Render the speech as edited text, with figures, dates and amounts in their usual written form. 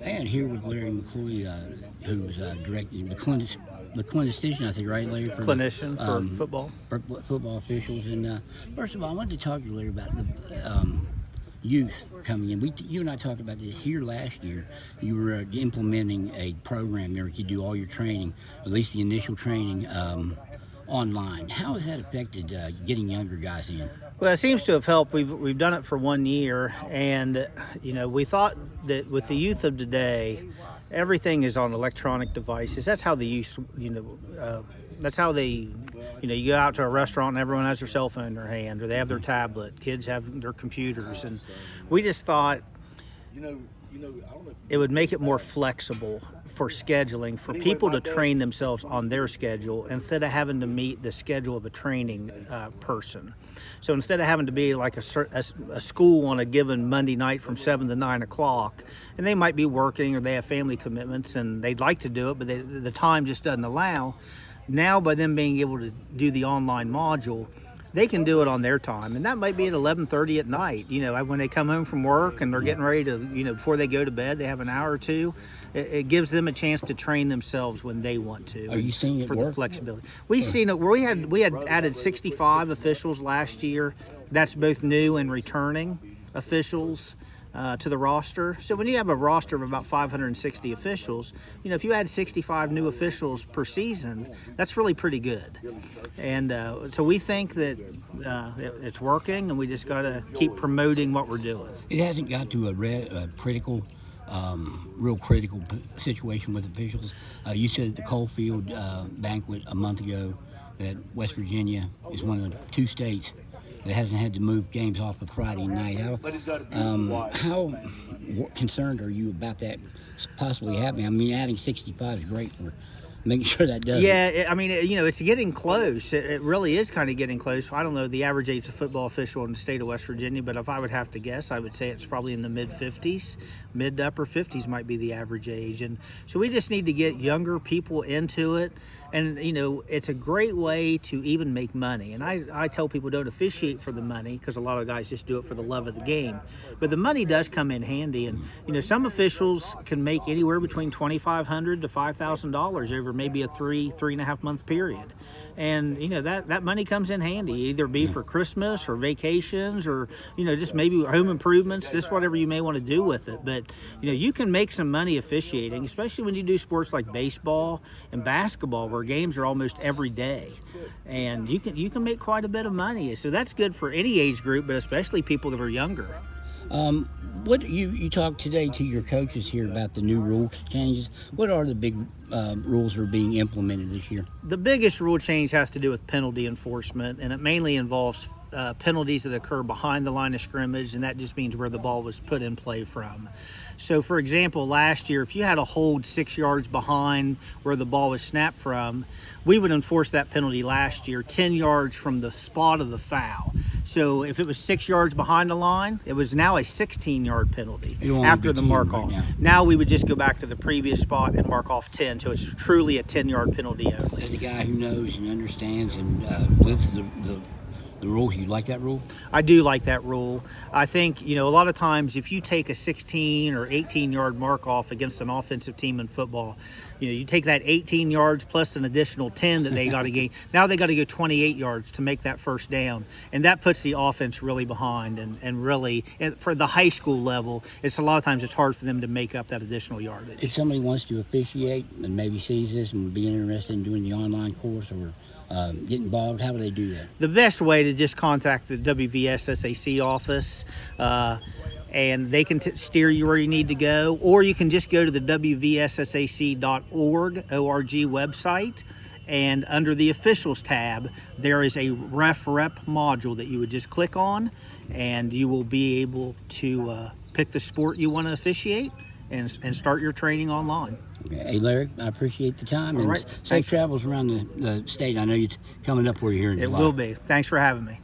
And here with Larry McCloy, who's directing the clinician, I think, right, Larry? Clinician for football. For football officials. And first of all, I wanted to talk to you, Larry, about the youth coming in. You and I talked about this here last year. You were implementing a program where you could do all your training, at least the initial training, online. How has that affected getting younger guys in? Well, it seems to have helped. We've done it for 1 year, and we thought that with the youth of today, everything is on electronic devices. That's how the youth, that's how they, you go out to a restaurant and everyone has their cell phone in their hand, or they have their tablet. Kids have their computers, and we just thought it would make it more flexible for scheduling, for people to train themselves on their schedule instead of having to meet the schedule of a training person. So instead of having to be like a school on a given Monday night from 7 to 9 o'clock, and they might be working or they have family commitments and they'd like to do it, but the time just doesn't allow. Now, by them being able to do the online module, they can do it on their time, and that might be at 11:30 at night. When they come home from work and they're getting ready to, before they go to bed, they have an hour or two. It gives them a chance to train themselves when they want to. Are you seeing it for work? The flexibility? We've seen it. We had added 65 officials last year. That's both new and returning officials to the roster. So when you have a roster of about 560 officials, if you add 65 new officials per season, that's really pretty good. And so we think that it's working, and we just got to keep promoting what we're doing. It hasn't got to a real critical situation with officials. You said at the Coalfield banquet a month ago that West Virginia is one of the 2 states that hasn't had to move games off of Friday night. How concerned are you about that possibly happening? I mean, adding 65 is great for making sure that doesn't. Yeah, I mean, it's getting close. It really is kind of getting close. I don't know the average age of football official in the state of West Virginia, but if I would have to guess, I would say it's probably in the mid-50s. Mid to upper 50s might be the average age. And so we just need to get younger people into it. And, it's a great way to even make money. And I tell people don't officiate for the money, because a lot of guys just do it for the love of the game. But the money does come in handy. And, some officials can make anywhere between $2,500 to $5,000 over maybe a 3.5 month period. And, that money comes in handy, either be for Christmas or vacations or, just maybe home improvements, just whatever you may want to do with it. But, you can make some money officiating, especially when you do sports like baseball and basketball, where games are almost every day. And you can make quite a bit of money. So that's good for any age group, but especially people that are younger. What you talked today to your coaches here about the new rule changes. What are the big rules that are being implemented this year? The biggest rule change has to do with penalty enforcement, and it mainly involves penalties that occur behind the line of scrimmage, and that just means where the ball was put in play from. So, for example, last year, if you had a hold 6 yards behind where the ball was snapped from, we would enforce that penalty last year 10 yards from the spot of the foul. So if it was 6 yards behind the line, it was now a 16-yard penalty after the mark-off. Right now we would just go back to the previous spot and mark off 10, so it's truly a 10-yard penalty only. As a guy who knows and understands and lives the rule, you like that rule? I do like that rule. I think, a lot of times if you take a 16 or 18-yard mark off against an offensive team in football, you take that 18 yards plus an additional 10 that they got to gain. Now they got to go 28 yards to make that first down. And that puts the offense really behind. And really, for the high school level, a lot of times it's hard for them to make up that additional yardage. If somebody wants to officiate and maybe sees this and be interested in doing the online course or get involved, how do they do that? The best way to just contact the WVSSAC office, and they can steer you where you need to go, or you can just go to the WVSSAC.org website, and under the officials tab, there is a rep module that you would just click on, and you will be able to pick the sport you want to officiate and start your training online. Hey, Larry, I appreciate the time. All and right. safe travels around the state. I know it's coming up where you're here in July. It will be. Thanks for having me.